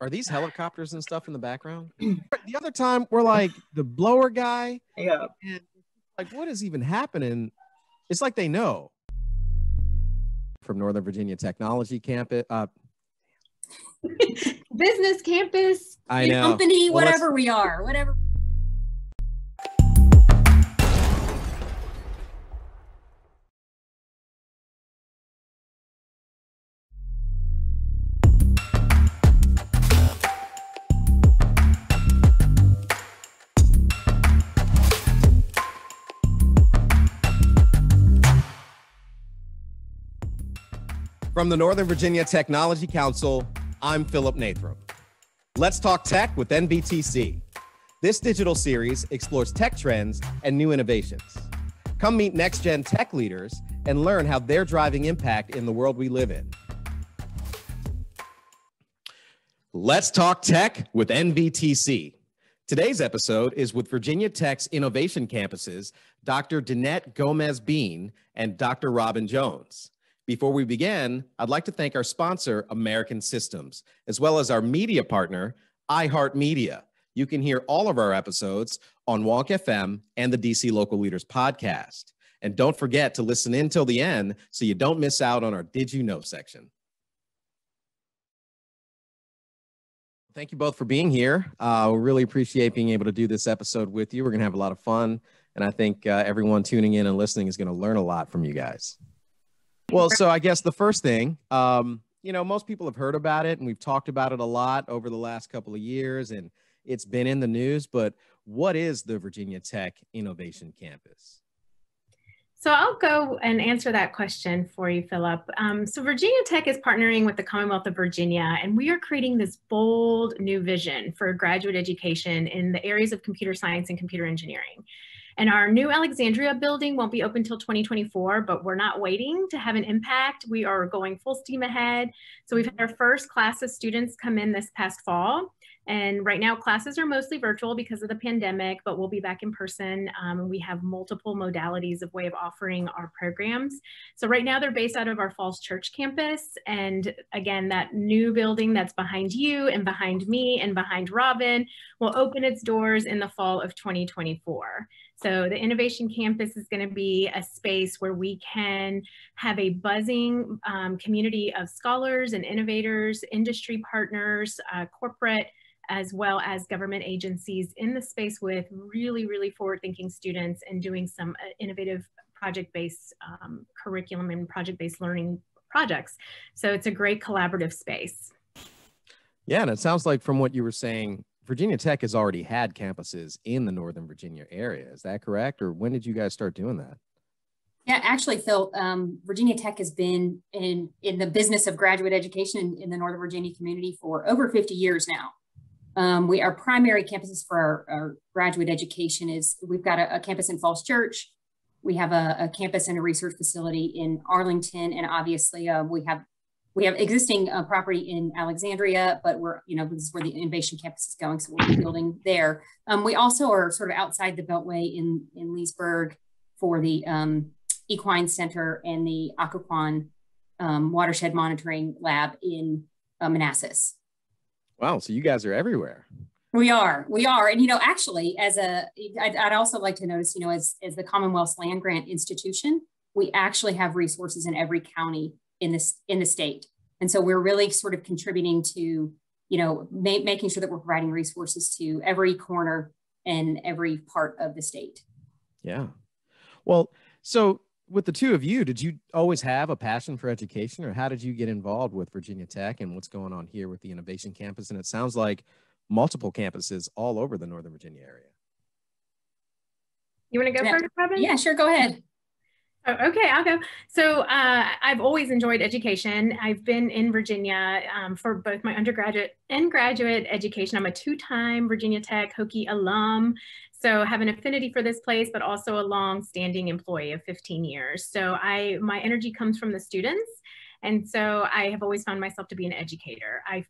Are these helicopters and stuff in the background? The other time we're like the blower guy. Yeah. And like, what is even happening? It's like they know. From Northern Virginia Technology Campus. Business campus, I know. company, well, whatever we are, whatever. From the Northern Virginia Technology Council, I'm Philip Nathram. Let's talk tech with NVTC. This digital series explores tech trends and new innovations. Come meet next-gen tech leaders and learn how they're driving impact in the world we live in. Let's talk tech with NVTC. Today's episode is with Virginia Tech's innovation campuses, Dr. Dannette Gomez-Beane and Dr. Robin Jones. Before we begin, I'd like to thank our sponsor, American Systems, as well as our media partner, iHeart Media. You can hear all of our episodes on Wonk FM and the DC Local Leaders podcast. And don't forget to listen in till the end so you don't miss out on our Did You Know section. Thank you both for being here. We really appreciate being able to do this episode with you. We're going to have a lot of fun, and I think everyone tuning in and listening is going to learn a lot from you guys. Well, so I guess the first thing, you know, most people have heard about it and we've talked about it a lot over the last couple of years and it's been in the news, but what is the Virginia Tech Innovation Campus? So I'll go and answer that question for you, Philip. So Virginia Tech is partnering with the Commonwealth of Virginia, and we are creating this bold new vision for graduate education in the areas of computer science and computer engineering. And our new Alexandria building won't be open until 2024, but we're not waiting to have an impact. We are going full steam ahead. So we've had our first class of students come in this past fall. And right now classes are mostly virtual because of the pandemic, but we'll be back in person. We have multiple modalities of way of offering our programs. So right now they're based out of our Falls Church campus. And again, that new building that's behind you and behind me and behind Robin will open its doors in the fall of 2024. So the Innovation Campus is going to be a space where we can have a buzzing community of scholars and innovators, industry partners, corporate, as well as government agencies in the space with really, really forward-thinking students and doing some innovative project-based curriculum and project-based learning projects. So it's a great collaborative space. Yeah, and it sounds like from what you were saying, Virginia Tech has already had campuses in the Northern Virginia area. Is that correct? Or when did you guys start doing that? Yeah, actually, Phil, Virginia Tech has been in the business of graduate education in the Northern Virginia community for over 50 years now. Our primary campuses for our graduate education is, we've got a campus in Falls Church. We have a campus and a research facility in Arlington. And obviously we have existing property in Alexandria, but this is where the innovation campus is going. So we're building there. We also are sort of outside the Beltway in Leesburg for the Equine Center and the Occoquan Watershed Monitoring Lab in Manassas. Wow, so you guys are everywhere. We are. And, actually, I'd also like to notice, as the Commonwealth's land grant institution, we actually have resources in every county in the state. And so we're really sort of contributing to, making sure that we're providing resources to every corner and every part of the state. Yeah. Well, so with the two of you, did you always have a passion for education, or how did you get involved with Virginia Tech and what's going on here with the Innovation Campus? And it sounds like multiple campuses all over the Northern Virginia area. You want to go first, Robin? Yeah, sure. Go ahead. Oh, okay, I'll go. So I've always enjoyed education. I've been in Virginia for both my undergraduate and graduate education. I'm a two-time Virginia Tech Hokie alum, so I have an affinity for this place, but also a long-standing employee of 15 years. So my energy comes from the students. And so I have always found myself to be an educator. I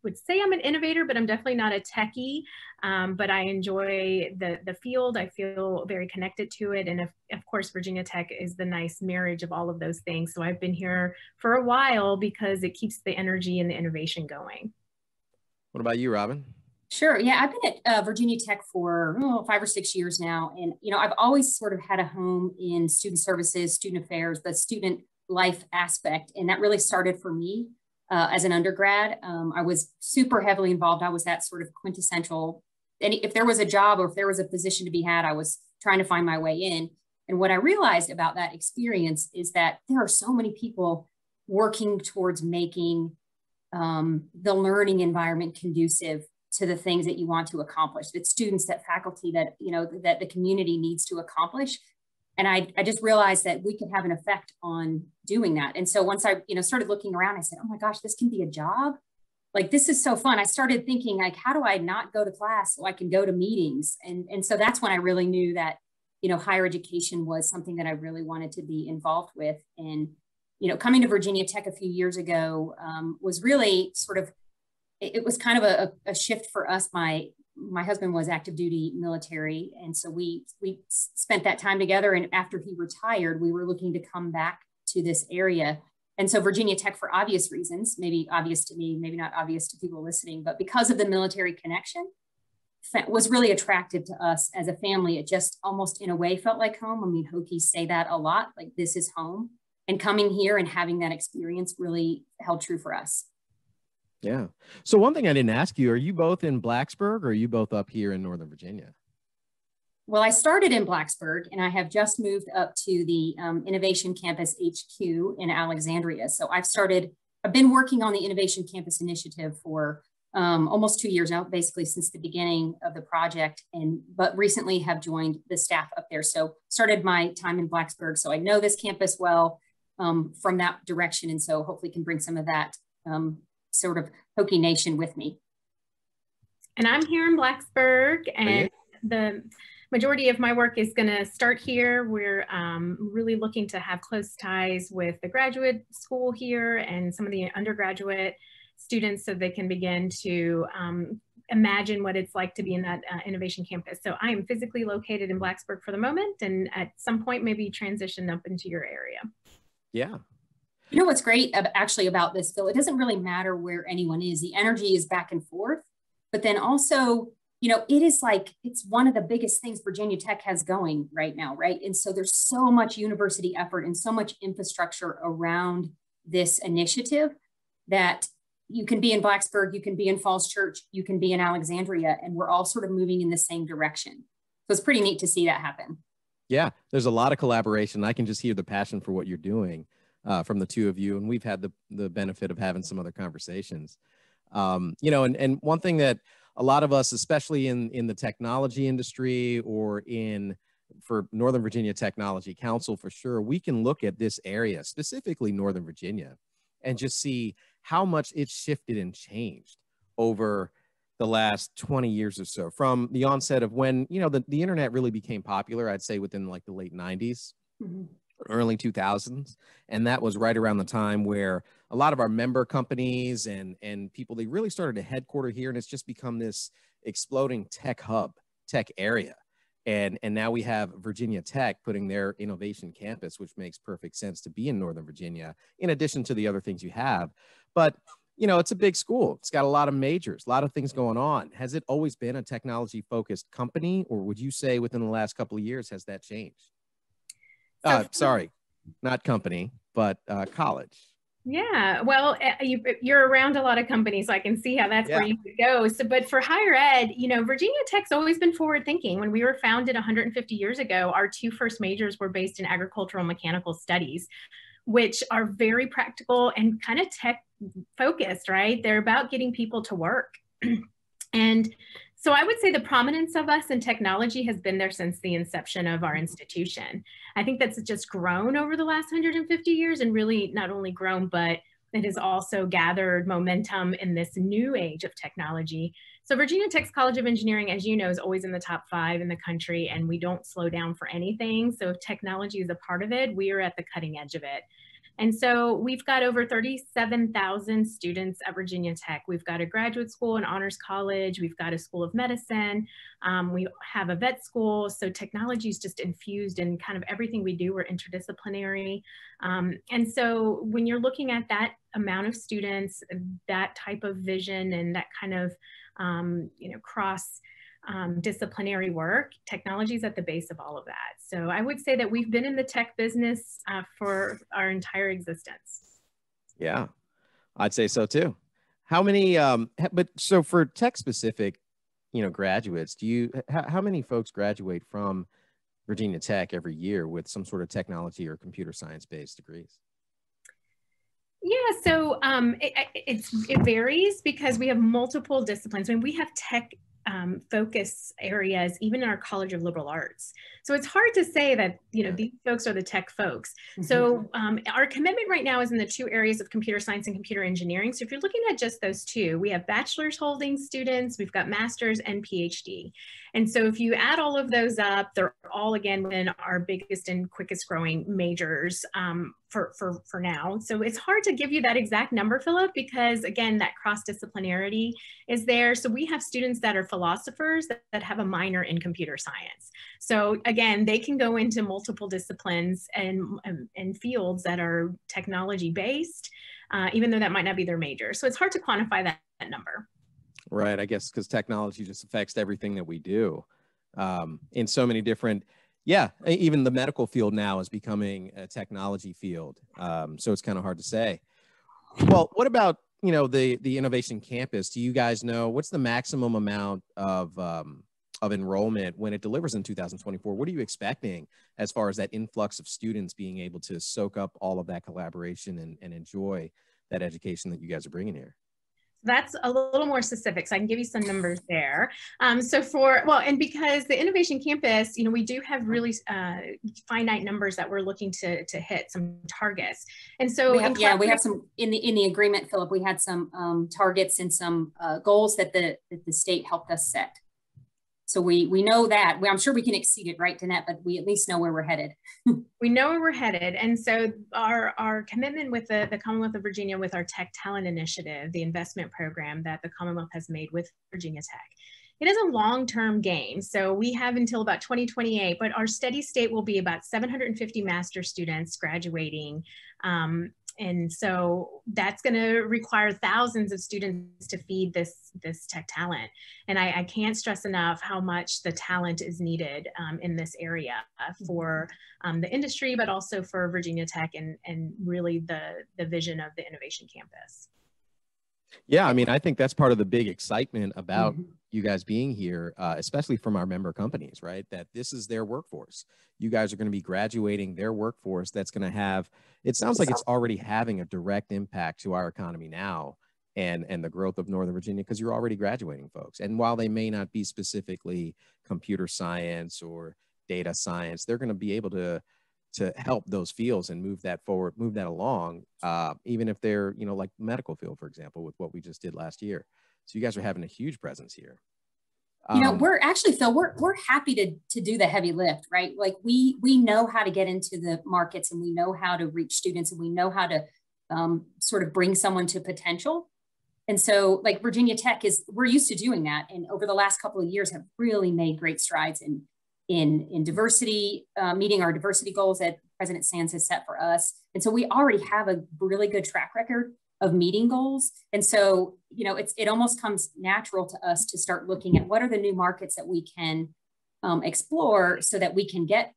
would say I'm an innovator, but I'm definitely not a techie. But I enjoy the field. I feel very connected to it. And of course, Virginia Tech is the nice marriage of all of those things. So I've been here for a while because it keeps the energy and the innovation going. What about you, Robin? Sure. Yeah, I've been at Virginia Tech for 5 or 6 years now. And, I've always sort of had a home in student services, student affairs, the student life aspect. And that really started for me as an undergrad. I was super heavily involved. I was that sort of quintessential. And if there was a job or if there was a position to be had, I was trying to find my way in. And what I realized about that experience is that there are so many people working towards making the learning environment conducive to the things that you want to accomplish, that students, that faculty, that, that the community needs to accomplish. And I just realized that we could have an effect on doing that. And so once I, started looking around, I said, oh my gosh, this can be a job. Like, this is so fun. I started thinking, like, how do I not go to class so I can go to meetings? And so that's when I really knew that, higher education was something that I really wanted to be involved with. And, coming to Virginia Tech a few years ago was really sort of, it was kind of a shift for us. My husband was active duty military. And so we spent that time together. And after he retired, we were looking to come back to this area. And so Virginia Tech, for obvious reasons, maybe obvious to me, maybe not obvious to people listening, but because of the military connection, was really attractive to us as a family. It just almost in a way felt like home. I mean, Hokies say that a lot, like, this is home. And coming here and having that experience really held true for us. Yeah. So one thing I didn't ask you, are you both in Blacksburg or are you both up here in Northern Virginia? Well, I started in Blacksburg and I have just moved up to the Innovation Campus HQ in Alexandria. So I've been working on the Innovation Campus initiative for almost 2 years now, basically since the beginning of the project, but recently have joined the staff up there. So started my time in Blacksburg. So I know this campus well from that direction. And so hopefully can bring some of that sort of Hokie Nation with me. And I'm here in Blacksburg, and the majority of my work is going to start here. We're really looking to have close ties with the graduate school here and some of the undergraduate students so they can begin to imagine what it's like to be in that innovation campus. So I am physically located in Blacksburg for the moment, and at some point maybe transition up into your area. Yeah. You know what's great actually about this, Phil? It doesn't really matter where anyone is. The energy is back and forth, but then also, it is like, it's one of the biggest things Virginia Tech has going right now, right? And so there's so much university effort and so much infrastructure around this initiative that you can be in Blacksburg, you can be in Falls Church, you can be in Alexandria, and we're all sort of moving in the same direction. So it's pretty neat to see that happen. Yeah, there's a lot of collaboration. I can just hear the passion for what you're doing. From the two of you, and we've had the benefit of having some other conversations. And one thing that a lot of us, especially in the technology industry or for Northern Virginia Technology Council for sure, we can look at this area, specifically Northern Virginia, and just see how much it's shifted and changed over the last 20 years or so, from the onset of when, the internet really became popular, I'd say within like the late 90s. Mm-hmm. Early 2000s. And that was right around the time where a lot of our member companies and people, they really started to headquarter here, and it's just become this exploding tech hub, tech area. And now we have Virginia Tech putting their innovation campus, which makes perfect sense to be in Northern Virginia, in addition to the other things you have. But, it's a big school. It's got a lot of majors, a lot of things going on. Has it always been a technology focused company, or would you say within the last couple of years, has that changed? Sorry, not company, but college. Yeah, well, you're around a lot of companies, so I can see how that's where you could go. So, but for higher ed, Virginia Tech's always been forward thinking. When we were founded 150 years ago, our two first majors were based in agricultural mechanical studies, which are very practical and kind of tech focused, right? They're about getting people to work. And so I would say the prominence of us in technology has been there since the inception of our institution. I think that's just grown over the last 150 years, and really not only grown, but it has also gathered momentum in this new age of technology. So Virginia Tech's College of Engineering, as you know, is always in the top 5 in the country, and we don't slow down for anything. So if technology is a part of it, we are at the cutting edge of it. And so we've got over 37,000 students at Virginia Tech. We've got a graduate school, an honors college, we've got a school of medicine, we have a vet school. So technology is just infused in kind of everything we do. We're interdisciplinary. And so when you're looking at that amount of students, that type of vision and that kind of cross disciplinary work, technology is at the base of all of that. So I would say that we've been in the tech business for our entire existence. Yeah, I'd say so too. How many, but so for tech specific, graduates, how many folks graduate from Virginia Tech every year with some sort of technology or computer science based degrees? Yeah, so it varies because we have multiple disciplines. I mean, we have tech focus areas, even in our College of Liberal Arts. So it's hard to say that, these folks are the tech folks. Mm-hmm. So our commitment right now is in the two areas of computer science and computer engineering. So if you're looking at just those two, we have bachelor's holding students, we've got master's and PhD. And so if you add all of those up, they're all, again, within our biggest and quickest growing majors for now. So it's hard to give you that exact number, Philip, because again, that cross-disciplinarity is there. So we have students that are philosophers that have a minor in computer science. So again, they can go into multiple disciplines and fields that are technology based, even though that might not be their major. So it's hard to quantify that number. Right, I guess because technology just affects everything that we do in so many different, even the medical field now is becoming a technology field. So it's kind of hard to say. Well, what about, the Innovation Campus? Do you guys know what's the maximum amount of enrollment when it delivers in 2024? What are you expecting as far as that influx of students being able to soak up all of that collaboration and enjoy that education that you guys are bringing here? That's a little more specific, so I can give you some numbers there. And because the Innovation Campus, we do have really finite numbers that we're looking to hit, some targets. And so we have some in the agreement, Philip. We had some targets and some goals that the state helped us set. So we know that. I'm sure we can exceed it, right, Dannette? But we at least know where we're headed. We know where we're headed. And so our commitment with the Commonwealth of Virginia with our Tech Talent Initiative, the investment program that the Commonwealth has made with Virginia Tech, it is a long-term game. So we have until about 2028, but our steady state will be about 750 master's students graduating. And so that's going to require thousands of students to feed this tech talent. And I can't stress enough how much the talent is needed in this area for the industry, but also for Virginia Tech and really the vision of the Innovation Campus. Yeah, I mean, I think that's part of the big excitement about you guys being here, especially from our member companies, right? That this is their workforce. You guys are going to be graduating their workforce that's going to have, it sounds like it's already having a direct impact to our economy now and the growth of Northern Virginia, because you're already graduating folks. And while they may not be specifically computer science or data science, they're going to be able to help those fields and move that forward, move that along, even if they're, like the medical field, for example, with what we just did last year. So you guys are having a huge presence here. We're actually, Phil, we're happy to do the heavy lift, right? Like we know how to get into the markets and we know how to reach students and we know how to sort of bring someone to potential. And so like Virginia Tech we're used to doing that. And over the last couple of years have really made great strides in diversity, meeting our diversity goals that President Sands has set for us. And so we already have a really good track record of meeting goals. And so, it almost comes natural to us to start looking at what are the new markets that we can explore so that we can get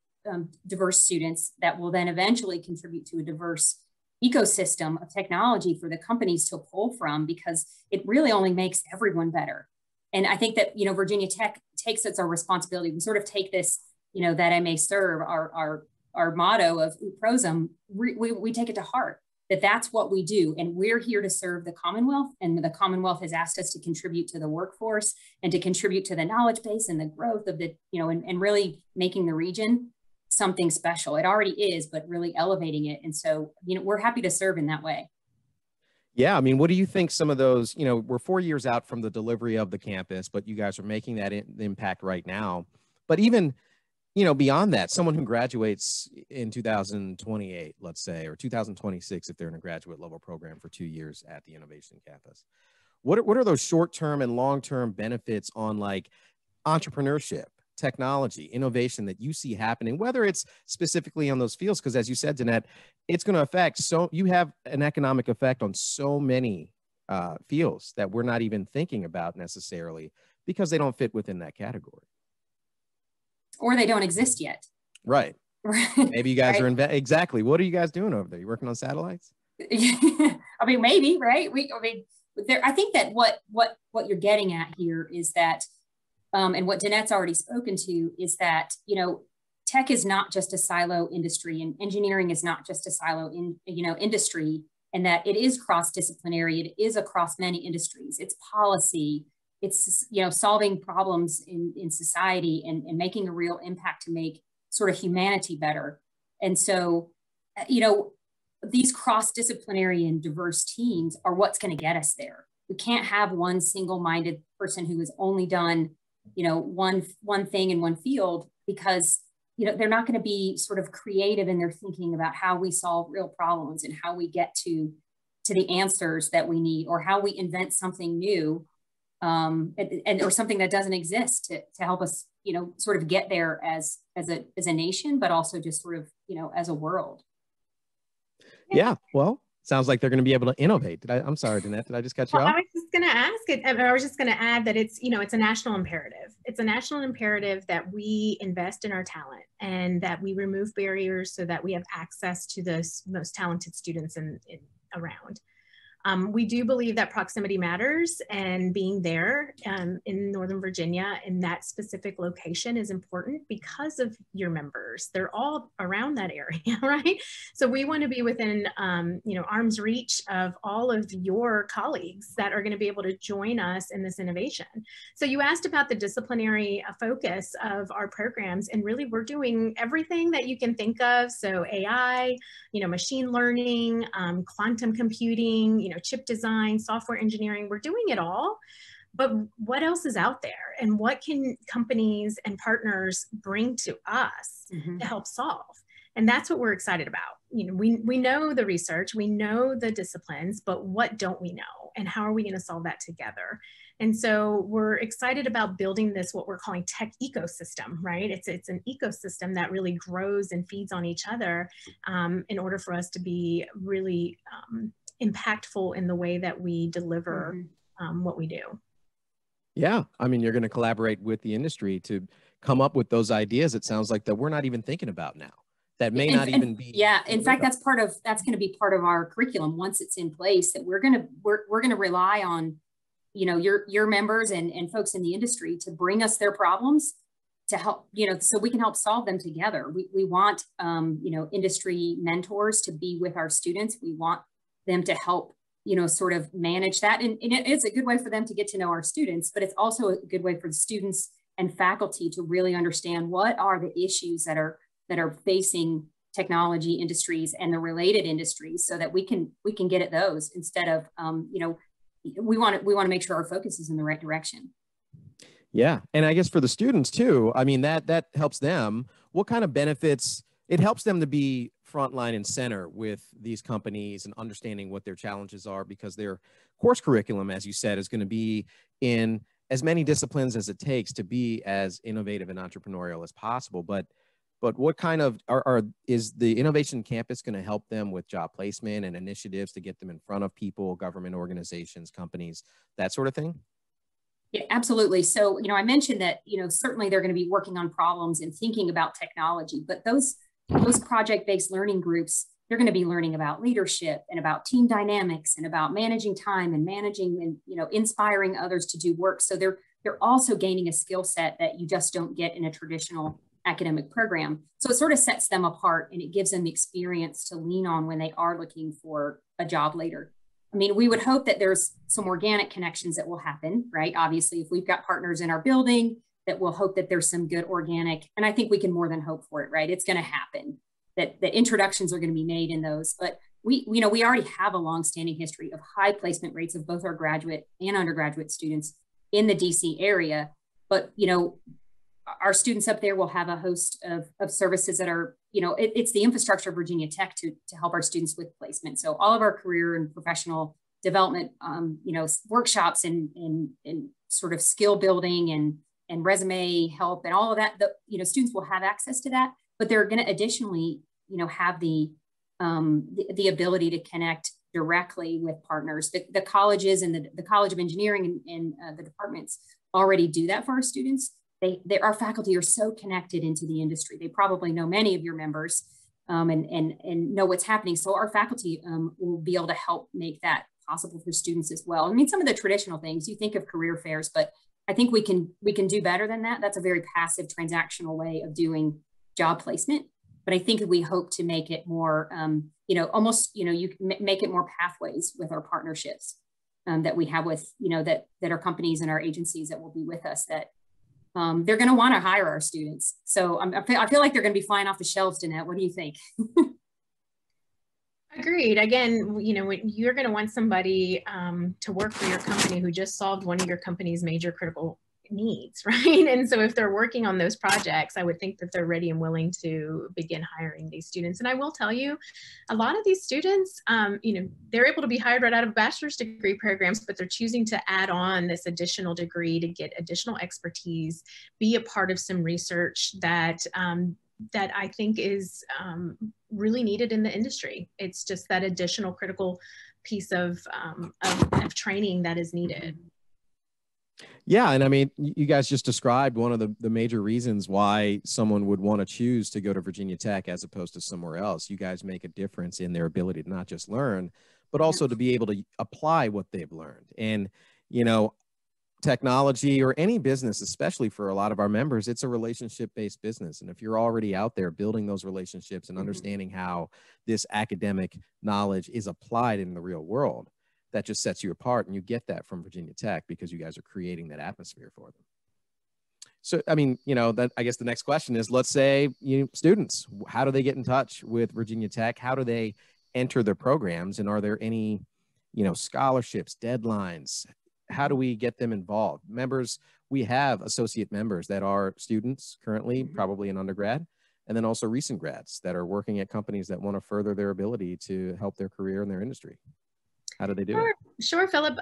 diverse students that will then eventually contribute to a diverse ecosystem of technology for the companies to pull from, because it really only makes everyone better. And I think that, Virginia Tech takes as our responsibility. We sort of take this, that I may serve, our motto of ut prosum, we take it to heart, that's what we do. And we're here to serve the Commonwealth. And the Commonwealth has asked us to contribute to the workforce and to contribute to the knowledge base and the growth of the, and really making the region something special. It already is, but really elevating it. And so, we're happy to serve in that way. Yeah, I mean, what do you think some of those, we're 4 years out from the delivery of the campus, but you guys are making that impact right now. But even, beyond that, someone who graduates in 2028, let's say, or 2026, if they're in a graduate level program for 2 years at the Innovation Campus, what are those short-term and long-term benefits on like entrepreneurship, technology, innovation that you see happening, whether it's specifically on those fields? Because as you said, Dannette, it's going to affect, so you have an economic effect on so many fields that we're not even thinking about necessarily because they don't fit within that category. Or they don't exist yet. Right. Maybe you guys right. are exactly. What are you guys doing over there? You working on satellites? I mean, maybe, right? I think that what you're getting at here is that, and what Dannette's already spoken to is that, tech is not just a silo industry, and engineering is not just a silo industry, and that it is cross-disciplinary. It is across many industries. It's policy. It's, solving problems in society and making a real impact to make sort of humanity better. And so, these cross-disciplinary and diverse teams are what's going to get us there. We can't have one single-minded person who has only done, one thing in one field, because, they're not going to be sort of creative in their thinking about how we solve real problems and how we get to the answers that we need, or how we invent something new, or something that doesn't exist to help us, sort of get there as a nation, but also just sort of, as a world. Yeah, well, sounds like they're going to be able to innovate. I'm sorry, Dannette, did I just cut you off? I was just going to ask it. I was just going to add that it's, it's a national imperative. It's a national imperative that we invest in our talent and that we remove barriers so that we have access to the most talented students around. We do believe that proximity matters, and being there in Northern Virginia in that specific location is important because of your members. They're all around that area, right? So we want to be within, arm's reach of all of your colleagues that are going to be able to join us in this innovation. So you asked about the disciplinary focus of our programs, and really we're doing everything that you can think of. So AI, machine learning, quantum computing, chip design, software engineering, we're doing it all. But what else is out there? And what can companies and partners bring to us to help solve? And that's what we're excited about. We know the research, we know the disciplines, but what don't we know? And how are we going to solve that together? And so we're excited about building this, what we're calling tech ecosystem, right? It's an ecosystem that really grows and feeds on each other in order for us to be really impactful in the way that we deliver what we do. Yeah, I mean, you're going to collaborate with the industry to come up with those ideas. It sounds like that we're not even thinking about now. That may not even be. Yeah, in fact, that's going to be part of our curriculum once it's in place. That we're going to rely on, your members and folks in the industry to bring us their problems to help, so we can help solve them together. We want, industry mentors to be with our students. We want them to help, sort of manage that. And it's a good way for them to get to know our students, but it's also a good way for the students and faculty to really understand what are the issues that are facing technology industries and the related industries, so that we can get at those instead of, we want to make sure our focus is in the right direction. Yeah. And I guess for the students too, I mean, that helps them. What kind of benefits? It helps them to be frontline and center with these companies and understanding what their challenges are, because their course curriculum, as you said, is going to be in as many disciplines as it takes to be as innovative and entrepreneurial as possible. But what kind of is the Innovation Campus going to help them with job placement and initiatives to get them in front of people, government organizations, companies, that sort of thing? Yeah, absolutely. So, I mentioned that, certainly they're going to be working on problems and thinking about technology, but those project-based learning groups, they're going to be learning about leadership and about team dynamics and about managing time and managing and, inspiring others to do work. So they're also gaining a skill set that you just don't get in a traditional academic program. So it sort of sets them apart, and it gives them the experience to lean on when they are looking for a job later. I mean, we would hope that there's some organic connections that will happen, right? Obviously, if we've got partners in our building, that we'll hope that there's some good organic, and I think we can more than hope for it, right? It's going to happen, that the introductions are going to be made in those. But we already have a longstanding history of high placement rates of both our graduate and undergraduate students in the DC area. But, our students up there will have a host of services that are, it's the infrastructure of Virginia Tech to help our students with placement. So all of our career and professional development, workshops and sort of skill building and resume help and all of that, students will have access to that, but they're going to additionally, have the ability to connect directly with partners. The colleges and the College of Engineering and the departments already do that for our students. Our faculty are so connected into the industry. They probably know many of your members and know what's happening. So our faculty will be able to help make that possible for students as well. I mean, some of the traditional things, you think of career fairs, but I think we can do better than that. That's a very passive transactional way of doing job placement. But I think we hope to make it more, you make it more pathways with our partnerships that we have with, that are companies and our agencies that will be with us that they're going to want to hire our students. So I feel like they're going to be flying off the shelves, Dannette. What do you think? Agreed. Again, you're going to want somebody to work for your company who just solved one of your company's major critical needs, right? And so if they're working on those projects, I would think that they're ready and willing to begin hiring these students. And I will tell you, a lot of these students, they're able to be hired right out of bachelor's degree programs, but they're choosing to add on this additional degree to get additional expertise, be a part of some research that I think is really needed in the industry. It's just that additional critical piece of training that is needed. Yeah. And I mean, you guys just described one of the major reasons why someone would want to choose to go to Virginia Tech as opposed to somewhere else. You guys make a difference in their ability to not just learn, but also to be able to apply what they've learned. And, technology or any business, especially for a lot of our members, it's a relationship-based business. And if you're already out there building those relationships and understanding how this academic knowledge is applied in the real world, that just sets you apart. And you get that from Virginia Tech because you guys are creating that atmosphere for them. So, I mean, I guess the next question is, let's say students, how do they get in touch with Virginia Tech? How do they enter their programs? And are there any, scholarships, deadlines? How do we get them involved? Members, we have associate members that are students currently, probably in undergrad, and then also recent grads that are working at companies that want to further their ability to help their career in their industry. How do they do it? Sure, Philip.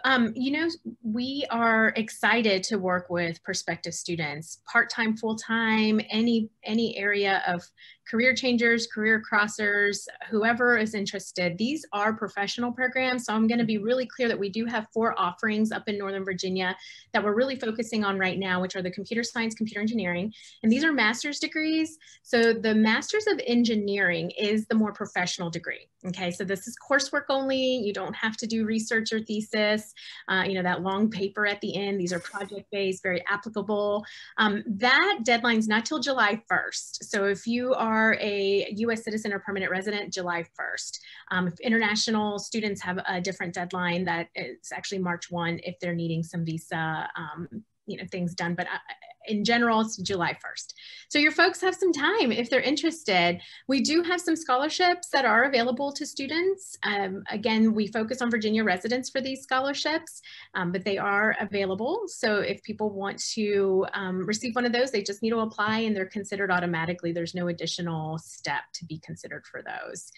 We are excited to work with prospective students, part-time, full-time, any area of career changers, career crossers, whoever is interested. These are professional programs. So I'm going to be really clear that we do have 4 offerings up in Northern Virginia that we're really focusing on right now, which are the computer science, computer engineering, and these are master's degrees. So the master's of engineering is the more professional degree. Okay, so this is coursework only. You don't have to do research or thesis, that long paper at the end. These are project-based, very applicable. That deadline's not till July 1st. So if you are a U.S. citizen or permanent resident, July 1st. If international students have a different deadline, that is actually March 1 if they're needing some visa things done, but in general, it's July 1st. So your folks have some time if they're interested. We do have some scholarships that are available to students. Again, we focus on Virginia residents for these scholarships, but they are available. So if people want to receive one of those, they just need to apply and they're considered automatically. There's no additional step to be considered for those.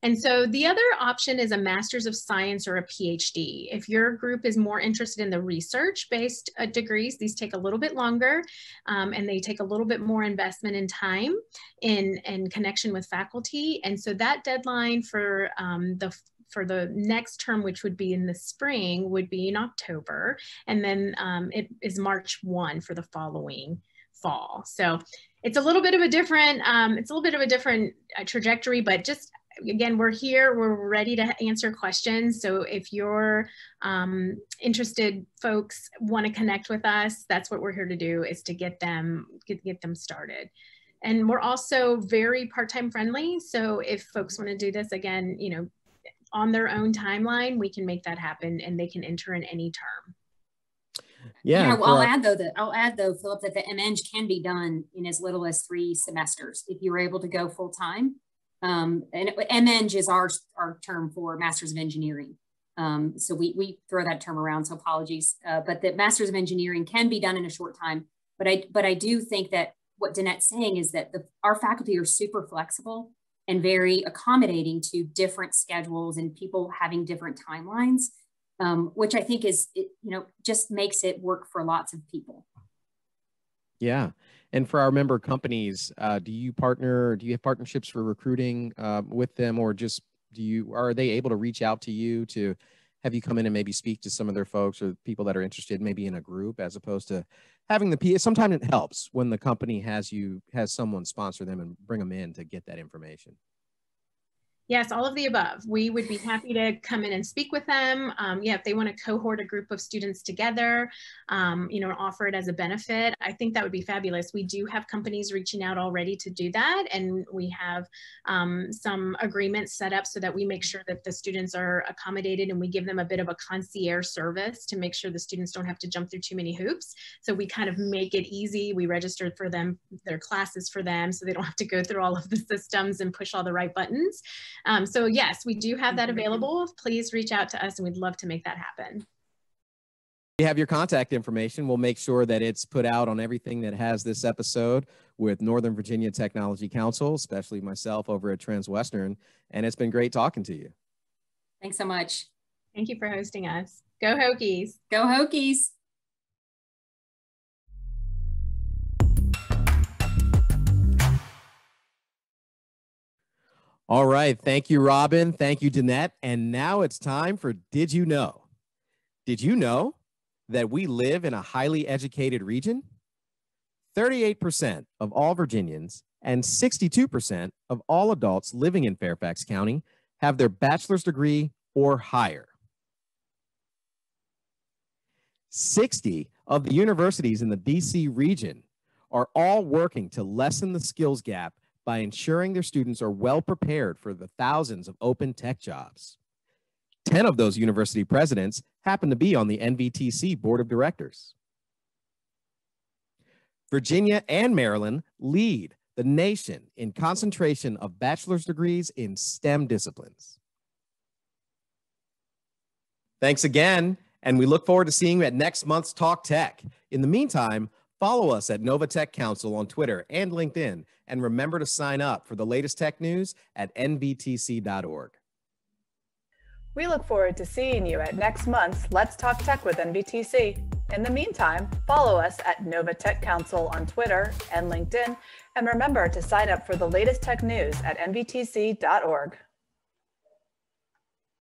And so the other option is a Master's of Science or a PhD. If your group is more interested in the research-based degrees, these take a little bit longer and they take a little bit more investment in time in connection with faculty. And so that deadline for the next term, which would be in the spring, would be in October. And then it is March 1 for the following fall. So it's a little bit of a different, trajectory, but just again, we're here, we're ready to answer questions. So if your interested folks want to connect with us, that's what we're here to do, is to get them started. And we're also very part-time friendly. So if folks want to do this, again, on their own timeline, we can make that happen and they can enter in any term. Yeah, I'll add though, Philip, that the MEng can be done in as little as 3 semesters if you were able to go full time. And MEng is our term for Masters of Engineering. So we throw that term around, so apologies. But the Masters of Engineering can be done in a short time. But I do think that what Dannette's saying is that our faculty are super flexible and very accommodating to different schedules and people having different timelines, which I think is, just makes it work for lots of people. Yeah. And for our member companies, do you have partnerships for recruiting with them, or just are they able to reach out to you to have you come in and maybe speak to some of their folks or people that are interested maybe in a group, as opposed to having the PA? Sometimes it helps when the company has someone sponsor them and bring them in to get that information. Yes, all of the above. We would be happy to come in and speak with them. If they want to cohort a group of students together, offer it as a benefit, I think that would be fabulous. We do have companies reaching out already to do that, and we have some agreements set up so that we make sure that the students are accommodated, and we give them a bit of a concierge service to make sure the students don't have to jump through too many hoops. So we kind of make it easy. We register for them, their classes for them, so they don't have to go through all of the systems and push all the right buttons. So yes, we do have that available. Please reach out to us and we'd love to make that happen. We have your contact information. We'll make sure that it's put out on everything that has this episode with Northern Virginia Technology Council, especially myself over at Transwestern. And it's been great talking to you. Thanks so much. Thank you for hosting us. Go Hokies. Go Hokies. All right. Thank you, Robin. Thank you, Dannette. And now it's time for Did You Know? Did you know that we live in a highly educated region? 38% of all Virginians and 62% of all adults living in Fairfax County have their bachelor's degree or higher. 60 of the universities in the DC region are all working to lessen the skills gap by ensuring their students are well prepared for the thousands of open tech jobs. 10 of those university presidents happen to be on the NVTC board of directors. Virginia and Maryland lead the nation in concentration of bachelor's degrees in STEM disciplines. Thanks again, and we look forward to seeing you at next month's Talk Tech. In the meantime, follow us at Nova Tech Council on Twitter and LinkedIn, and remember to sign up for the latest tech news at nvtc.org. We look forward to seeing you at next month's Let's Talk Tech with NVTC. In the meantime, follow us at Nova Tech Council on Twitter and LinkedIn, and remember to sign up for the latest tech news at nvtc.org.